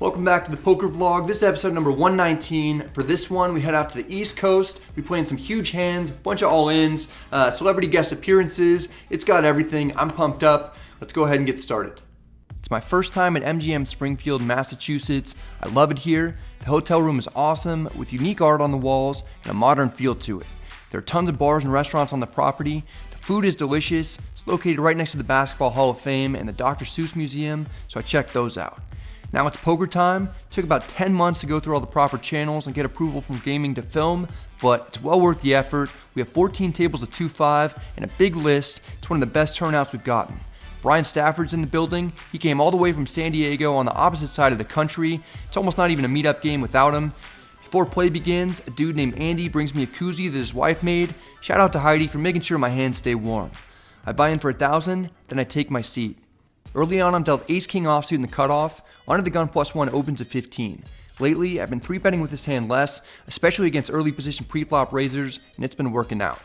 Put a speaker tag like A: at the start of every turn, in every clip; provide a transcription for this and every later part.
A: Welcome back to the poker vlog. This is episode number 119. For this one, we head out to the East Coast. We playing some huge hands, bunch of all-ins, celebrity guest appearances. It's got everything. I'm pumped up. Let's go ahead and get started. It's my first time at MGM Springfield, Massachusetts. I love it here. The hotel room is awesome with unique art on the walls and a modern feel to it. There are tons of bars and restaurants on the property. The food is delicious. It's located right next to the Basketball Hall of Fame and the Dr. Seuss Museum, so I checked those out. Now it's poker time. It took about 10 months to go through all the proper channels and get approval from gaming to film, but it's well worth the effort. We have 14 tables of 2-5 and a big list. It's one of the best turnouts we've gotten. Brian Stafford's in the building. He came all the way from San Diego on the opposite side of the country. It's almost not even a meetup game without him. Before play begins, a dude named Andy brings me a koozie that his wife made. Shout out to Heidi for making sure my hands stay warm. I buy in for $1,000, then I take my seat. Early on, I'm dealt ace-king offsuit in the cutoff. Under the gun +1 opens at 15. Lately, I've been 3-betting with this hand less, especially against early position pre-flop raisers, and it's been working out.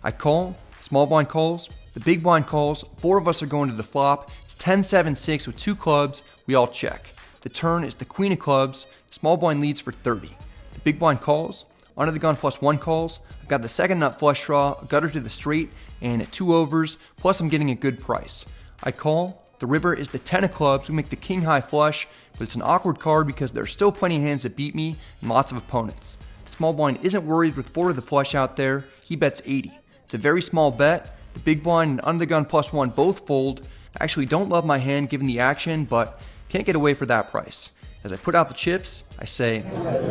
A: I call, small blind calls, the big blind calls, 4 of us are going to the flop. It's 10-7-6 with 2 clubs, we all check. The turn is the queen of clubs, the small blind leads for 30. The big blind calls, under the gun +1 calls, I've got the second nut flush draw, a gutter to the straight, and at 2 overs, plus I'm getting a good price. I call. The river is the 10 of clubs. We make the king high flush, but it's an awkward card because there are still plenty of hands that beat me and lots of opponents. The small blind isn't worried with 4 of the flush out there. He bets 80. It's a very small bet. The big blind and under the gun +1 both fold. I actually don't love my hand given the action, but can't get away for that price. As I put out the chips, I say,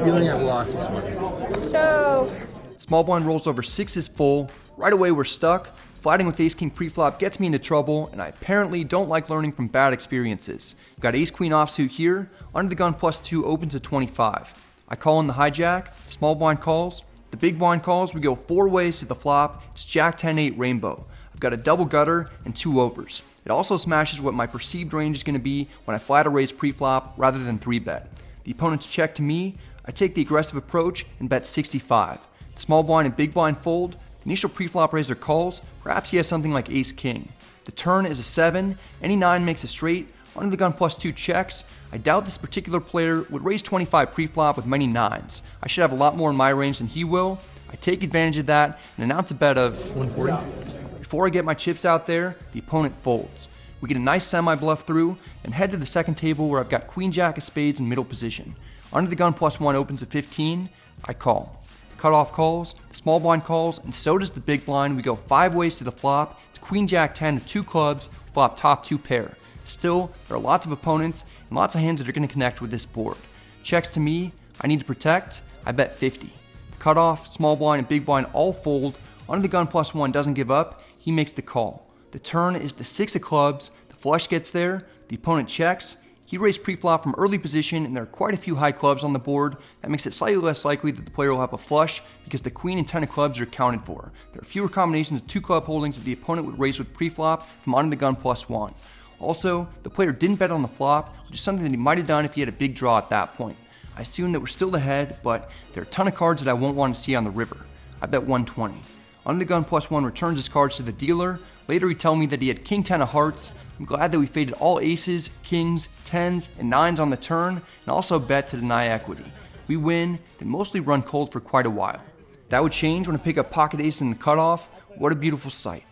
B: feeling I've lost this one.
C: No.
A: Small blind rolls over 6 is full. Right away we're stuck. Flatting with ace-king preflop gets me into trouble, and I apparently don't like learning from bad experiences. We've got ace-queen offsuit here. Under the gun +2 opens at 25. I call in the hijack. Small blind calls. The big blind calls. We go 4 ways to the flop. It's jack 10-8 rainbow. I've got a double gutter and 2 overs. It also smashes what my perceived range is going to be when I flat or raise preflop rather than 3-bet. The opponent's check to me. I take the aggressive approach and bet 65. The small blind and big blind fold. The initial preflop raiser calls. Perhaps he has something like ace-king. The turn is a 7. Any 9 makes a straight. Under the gun +2 checks. I doubt this particular player would raise 25 preflop with many 9s. I should have a lot more in my range than he will. I take advantage of that and announce a bet of
B: 140.
A: Before I get my chips out there, the opponent folds. We get a nice semi-bluff through and head to the second table where I've got queen jack of spades in middle position. Under the gun +1 opens at 15. I call. Cutoff calls, small blind calls, and so does the big blind. We go 5 ways to the flop. It's queen jack 10 with 2 clubs, flop top 2 pair. Still, there are lots of opponents and lots of hands that are going to connect with this board. Checks to me, I need to protect, I bet 50. Cutoff, small blind, and big blind all fold. Under the gun +1 doesn't give up, he makes the call. The turn is the 6 of clubs, the flush gets there, the opponent checks. He raised preflop from early position, and there are quite a few high clubs on the board. That makes it slightly less likely that the player will have a flush because the queen and 10 of clubs are accounted for. There are fewer combinations of 2 club holdings that the opponent would raise with preflop from under the gun +1. Also, the player didn't bet on the flop, which is something that he might have done if he had a big draw at that point. I assume that we're still ahead, but there are a ton of cards that I won't want to see on the river. I bet 120. Under the gun +1 returns his cards to the dealer. Later he told me that he had king 10 of hearts. I'm glad that we faded all aces, kings, 10s, and 9s on the turn, and also bet to deny equity. We win, then mostly run cold for quite a while. That would change when I pick up pocket ace in the cutoff. What a beautiful sight.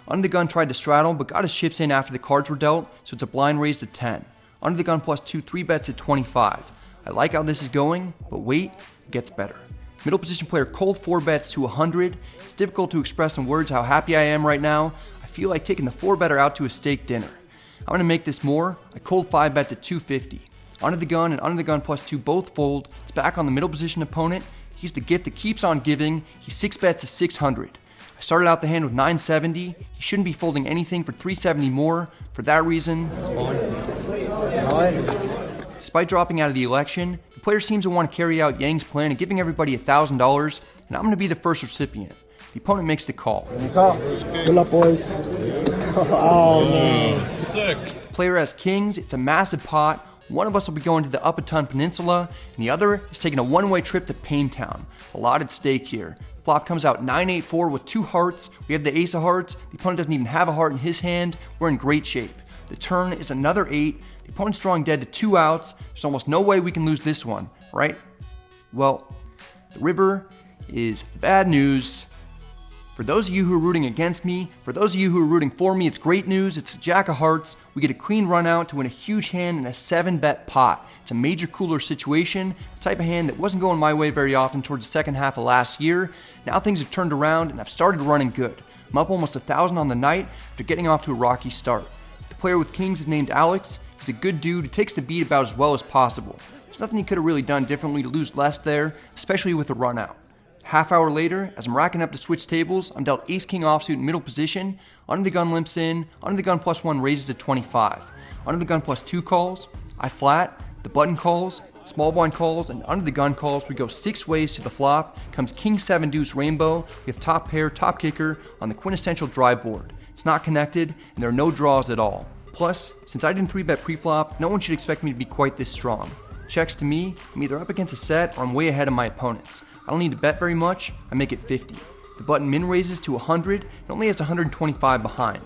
A: Under the gun tried to straddle, but got his chips in after the cards were dealt, so it's a blind raise to 10. Under the gun +2, 3-bets at 25. I like how this is going, but wait, it gets better. Middle position player cold 4-bets to 100. It's difficult to express in words how happy I am right now. I feel like taking the 4-better out to a steak dinner. I'm going to make this more. I cold 5-bet to 250. Under the gun and under the gun +2 both fold. It's back on the middle position opponent. He's the gift that keeps on giving. He 6-bets to 600. I started out the hand with 970. He shouldn't be folding anything for 370 more. For that reason, despite dropping out of the election, the player seems to want to carry out Yang's plan of giving everybody $1,000, and I'm going to be the first recipient. The opponent makes the call.
B: Good luck, boys. Oh, man.
D: Sick.
A: Player has kings. It's a massive pot. One of us will be going to the Upper Peninsula, and the other is taking a one-way trip to Paintown. A lot at stake here. Flop comes out 9-8-4 with 2 hearts. We have the ace of hearts. The opponent doesn't even have a heart in his hand. We're in great shape. The turn is another 8. The opponent's drawing dead to 2 outs. There's almost no way we can lose this one, right? Well, the river is bad news. For those of you who are rooting against me, for those of you who are rooting for me, it's great news. It's a jack of hearts. We get a queen run out to win a huge hand in a 7-bet pot. It's a major cooler situation, the type of hand that wasn't going my way very often towards the second half of last year. Now things have turned around and I've started running good. I'm up almost 1,000 on the night after getting off to a rocky start. The player with kings is named Alex. He's a good dude who takes the beat about as well as possible. There's nothing he could have really done differently to lose less there, especially with a run out. Half hour later, as I'm racking up to switch tables, I'm dealt ace-king offsuit in middle position, under the gun limps in, under the gun +1 raises to 25. Under the gun +2 calls, I flat, the button calls, small blind calls, and under the gun calls, we go 6 ways to the flop, comes king 7 deuce rainbow, we have top pair, top kicker on the quintessential dry board. It's not connected, and there are no draws at all. Plus, since I didn't 3-bet pre-flop, no one should expect me to be quite this strong. Checks to me, I'm either up against a set or I'm way ahead of my opponents. I don't need to bet very much, I make it 50. The button min raises to 100, it only has 125 behind.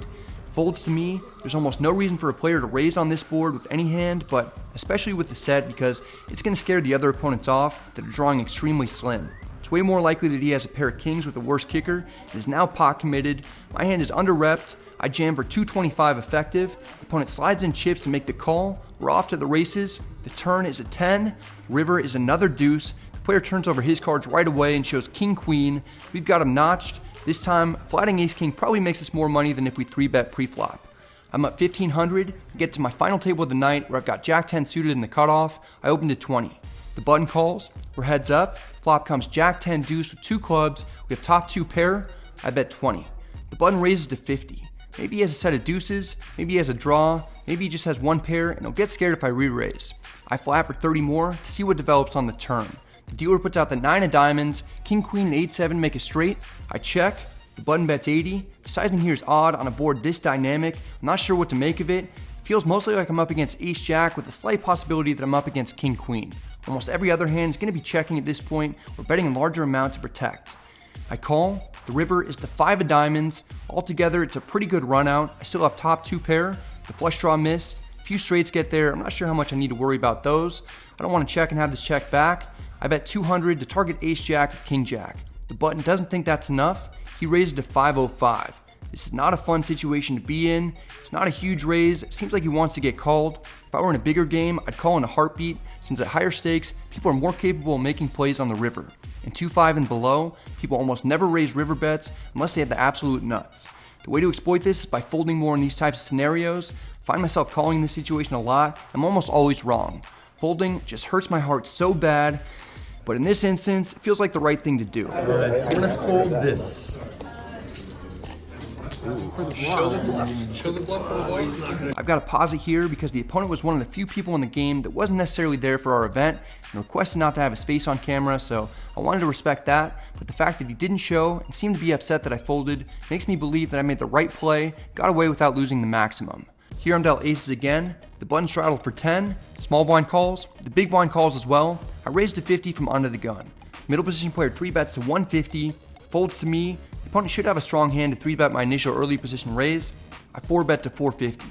A: Folds to me, there's almost no reason for a player to raise on this board with any hand, but especially with the set because it's going to scare the other opponents off that are drawing extremely slim. It's way more likely that he has a pair of kings with a worse kicker, and is now pot committed. My hand is under-repped, I jam for 225 effective, the opponent slides in chips to make the call, we're off to the races, the turn is a 10, river is another deuce, player turns over his cards right away and shows king-queen. We've got him notched. This time, flatting ace-king probably makes us more money than if we 3-bet pre-flop. I'm up 1,500, get to my final table of the night where I've got jack-10 suited in the cutoff. I open to 20. The button calls, we're heads up. Flop comes jack-10 deuce with 2 clubs. We have top 2 pair. I bet 20. The button raises to 50. Maybe he has a set of deuces, maybe he has a draw, maybe he just has 1 pair and he'll get scared if I re-raise. I flat for 30 more to see what develops on the turn. The dealer puts out the 9 of diamonds, king, queen, and 8-7 make a straight. I check, the button bets 80. The sizing here is odd on a board this dynamic. I'm not sure what to make of it. It feels mostly like I'm up against ace-jack with a slight possibility that I'm up against king-queen. Almost every other hand is going to be checking at this point or betting a larger amount to protect. I call, the river is the 5 of diamonds. Altogether, it's a pretty good run out. I still have top 2 pair, the flush draw missed. A few straights get there, I'm not sure how much I need to worry about those. I don't want to check and have this check back. I bet 200 to target ace-jack with king-jack. The button doesn't think that's enough. He raises to 505. This is not a fun situation to be in. It's not a huge raise. It seems like he wants to get called. If I were in a bigger game, I'd call in a heartbeat, since at higher stakes, people are more capable of making plays on the river. In 2-5 and below, people almost never raise river bets unless they have the absolute nuts. The way to exploit this is by folding more in these types of scenarios. I find myself calling this situation a lot. I'm almost always wrong. Folding just hurts my heart so bad. But in this instance, it feels like the right thing to do.
B: Alright, I'm gonna fold this.
C: Show the bluff for the boys.
A: I've got to pause it here because the opponent was one of the few people in the game that wasn't necessarily there for our event and requested not to have his face on camera, so I wanted to respect that, but the fact that he didn't show and seemed to be upset that I folded makes me believe that I made the right play, got away without losing the maximum. Here I'm dealt aces again, the button straddled for 10, small blind calls, the big blind calls as well. I raised to 50 from under the gun. Middle position player 3-bets to 150, folds to me. The opponent should have a strong hand to 3-bet my initial early position raise. I 4-bet to 450.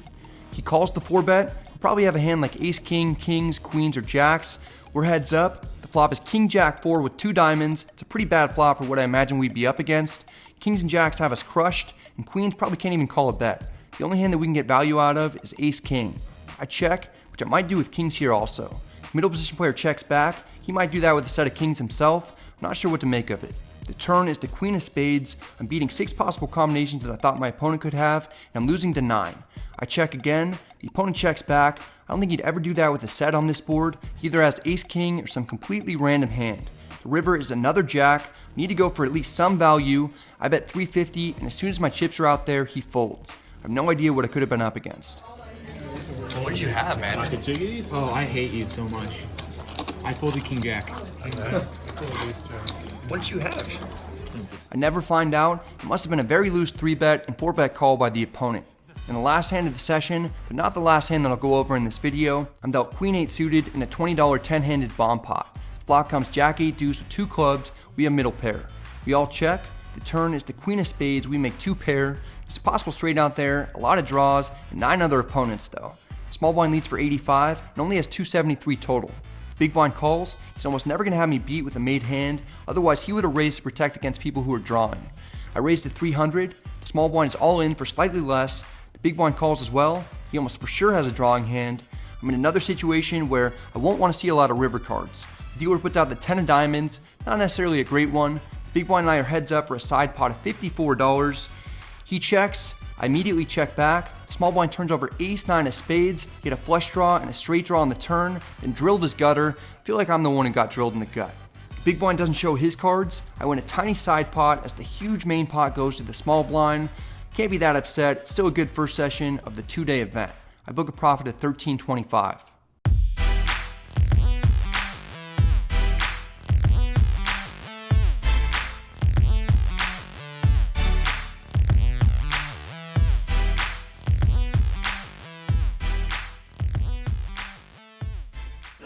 A: He calls the 4-bet, he'll probably have a hand like ace-king, kings, queens, or jacks. We're heads up, the flop is king-jack-4 with 2 diamonds. It's a pretty bad flop for what I imagine we'd be up against. Kings and jacks have us crushed, and queens probably can't even call a bet. The only hand that we can get value out of is ace-king. I check, which I might do with kings here also. Middle position player checks back. He might do that with a set of kings himself. I'm not sure what to make of it. The turn is the queen of spades. I'm beating 6 possible combinations that I thought my opponent could have, and I'm losing to 9. I check again. The opponent checks back. I don't think he'd ever do that with a set on this board. He either has ace-king or some completely random hand. The river is another jack. I need to go for at least some value. I bet 350, and as soon as my chips are out there, he folds. I have no idea what I could have been up against.
C: What did you have, man?
D: Oh, I hate you so much. I folded king jack.
C: What did you have?
A: I never find out. It must have been a very loose 3-bet and 4-bet call by the opponent. In the last hand of the session, but not the last hand that I'll go over in this video, I'm dealt queen 8 suited in a $20 10-handed bomb pot. Flop comes jack 8 deuce with 2 clubs. We have middle pair. We all check. The turn is the queen of spades. We make 2 pair. It's a possible straight out there, a lot of draws, and 9 other opponents though. Small blind leads for 85 and only has 273 total. Big blind calls, he's almost never going to have me beat with a made hand, otherwise he would have raised to protect against people who are drawing. I raised to 300, small blind is all in for slightly less, the big blind calls as well, he almost for sure has a drawing hand. I'm in another situation where I won't want to see a lot of river cards. The dealer puts out the 10 of diamonds, not necessarily a great one. Big blind and I are heads up for a side pot of $54. He checks, I immediately check back. Small blind turns over ace 9 of spades, get a flush draw and a straight draw on the turn, then drilled his gutter. I feel like I'm the one who got drilled in the gut. Big blind doesn't show his cards. I win a tiny side pot as the huge main pot goes to the small blind. Can't be that upset, it's still a good first session of the 2-day event. I book a profit of $13.25.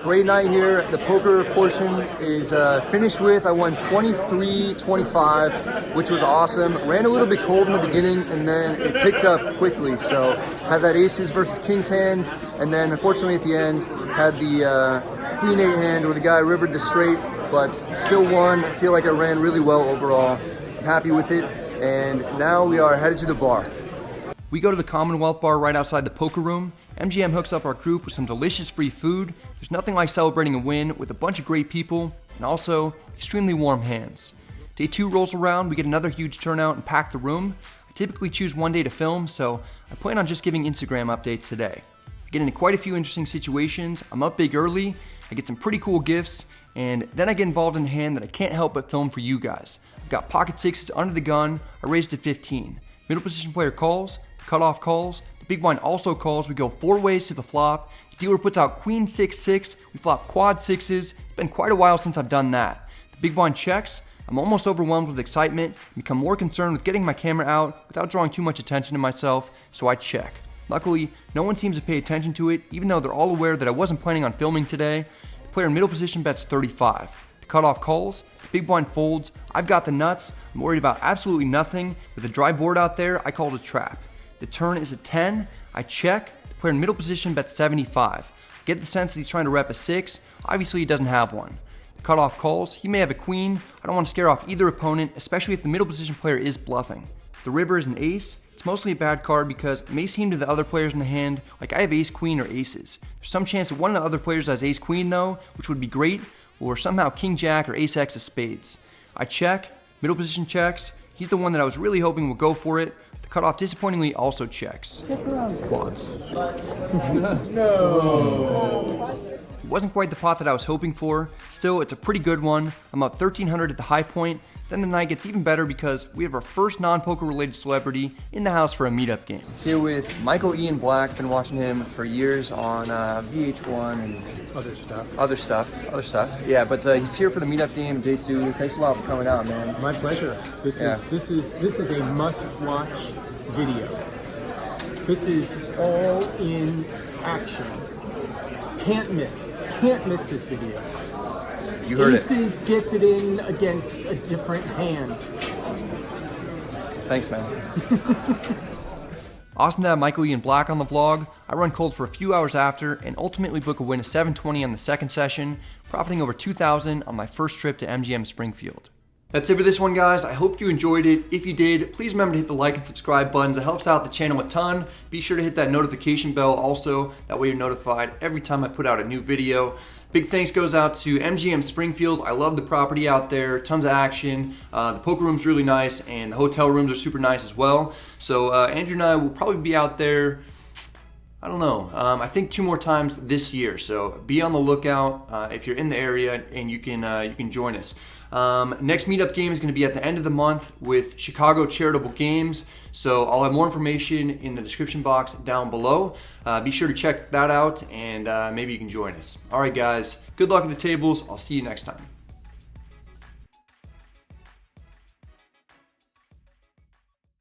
A: Great night here. The poker portion is finished with. I won 23-25, which was awesome. Ran a little bit cold in the beginning, and then it picked up quickly. So had that aces versus kings hand, and then unfortunately at the end had the queen 8 hand where the guy rivered the straight, but still won. I feel like I ran really well overall. I'm happy with it, and now we are headed to the bar. We go to the Commonwealth bar right outside the poker room. MGM hooks up our group with some delicious free food. There's nothing like celebrating a win with a bunch of great people and also extremely warm hands. Day 2 rolls around, we get another huge turnout and pack the room. I typically choose one day to film, so I plan on just giving Instagram updates today. I get into quite a few interesting situations. I'm up big early, I get some pretty cool gifts, and then I get involved in a hand that I can't help but film for you guys. I've got pocket sixes under the gun, I raised to 15. Middle position player calls, cutoff calls, the big blind also calls, we go 4 ways to the flop, the dealer puts out queen 6-6, we flop quad sixes, it's been quite a while since I've done that. The big blind checks, I'm almost overwhelmed with excitement, and become more concerned with getting my camera out without drawing too much attention to myself, so I check. Luckily, no one seems to pay attention to it, even though they're all aware that I wasn't planning on filming today. The player in middle position bets 35. The cutoff calls, the big blind folds, I've got the nuts, I'm worried about absolutely nothing. With a dry board out there, I called a trap. The turn is a 10, I check, the player in middle position bets 75. Get the sense that he's trying to rep a 6, obviously he doesn't have one. The cutoff calls, he may have a queen, I don't want to scare off either opponent, especially if the middle position player is bluffing. The river is an ace, it's mostly a bad card because it may seem to the other players in the hand like I have ace queen or aces. There's some chance that one of the other players has ace queen though, which would be great, or somehow king jack or ace x of spades. I check, middle position checks, he's the one that I was really hoping would go for it. The cutoff disappointingly also checks.
B: Quads.
A: It wasn't quite the pot that I was hoping for. Still, it's a pretty good one. I'm up 1,300 at the high point. Then the night gets even better because we have our first non-poker related celebrity in the house for a meetup game. Here with Michael Ian Black. Been watching him for years on VH1 and Other stuff. Yeah, but he's here for the meetup game, day 2. Thanks a lot for coming out, man.
B: My pleasure. This is a must-watch video. This is all in action. Can't miss this video.
A: You heard
B: Aces gets it in against a different hand.
A: Thanks, man. Awesome to have Michael Ian Black on the vlog. I run cold for a few hours after and ultimately book a win of 720 on the second session, profiting over $2,000 on my first trip to MGM Springfield. That's it for this one, guys. I hope you enjoyed it. If you did, please remember to hit the like and subscribe buttons. It helps out the channel a ton. Be sure to hit that notification bell also. That way you're notified every time I put out a new video. Big thanks goes out to MGM Springfield. I love the property out there. Tons of action. The poker room's really nice, and the hotel rooms are super nice as well. So Andrew and I will probably be out there, I don't know, I think 2 more times this year. So be on the lookout if you're in the area, and you can join us. Next meetup game is going to be at the end of the month with Chicago Charitable Games. So I'll have more information in the description box down below. Be sure to check that out, and maybe you can join us. All right, guys. Good luck at the tables. I'll see you next time.